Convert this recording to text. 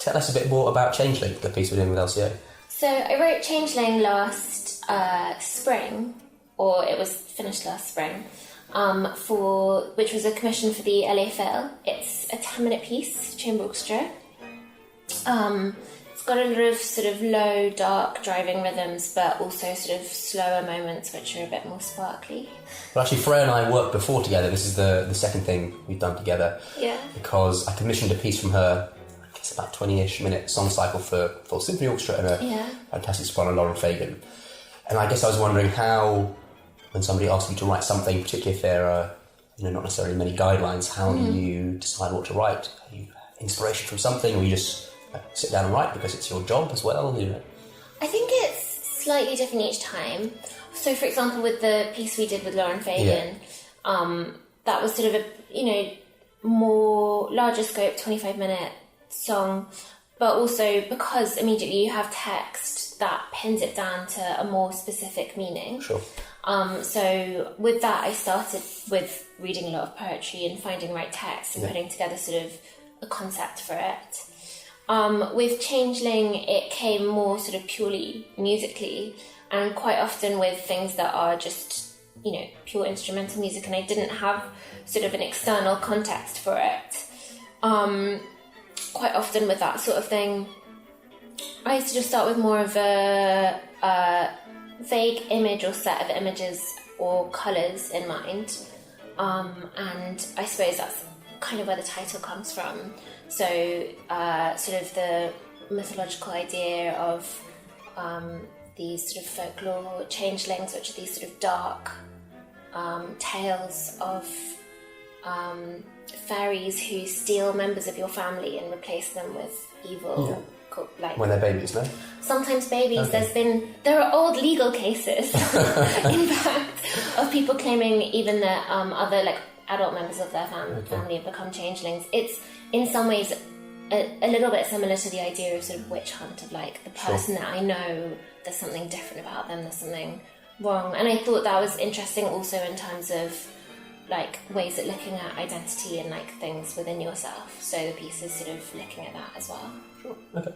tell us a bit more about Changeling, the piece we're doing with LCO. So I wrote Changeling last spring, or it was finished last spring, which was a commission for the LA Phil. It's a 10-minute piece, chamber orchestra. It's got a lot of sort of low, dark driving rhythms, but also sort of slower moments which are a bit more sparkly. Well, actually, Freya and I worked before together. This is the second thing we've done together. Yeah. Because I commissioned a piece from her, I guess about 20-ish minute song cycle for full symphony orchestra and a fantastic soprano, Waley-Cohen. And I guess I was wondering how, when somebody asks you to write something, particularly if there are not necessarily many guidelines, how do you decide what to write? Are you inspiration from something, or you just sit down and write because it's your job as well? I think it's slightly different each time. So, for example, with the piece we did with Lauren Fagan, that was sort of a more larger scope, 25-minute song, but also because immediately you have text that pins it down to a more specific meaning. Sure. So with that, I started with reading a lot of poetry and finding the right text and putting together sort of a concept for it. With Changeling, it came more sort of purely musically, and quite often with things that are just, pure instrumental music, and I didn't have sort of an external context for it. Quite often with that sort of thing, I used to just start with more of a vague image or set of images or colours in mind, and I suppose that's kind of where the title comes from. So sort of the mythological idea of these sort of folklore changelings, which are these sort of dark tales of fairies who steal members of your family and replace them with evil. When they're babies, no? Sometimes babies. There are old legal cases, in fact, of people claiming even that other adult members of their family have become changelings. It's in some ways a little bit similar to the idea of sort of witch hunt, of the person that I know, there's something different about them, there's something wrong. And I thought that was interesting also in terms of ways at looking at identity and things within yourself. So the piece is sort of looking at that as well. Sure. Okay.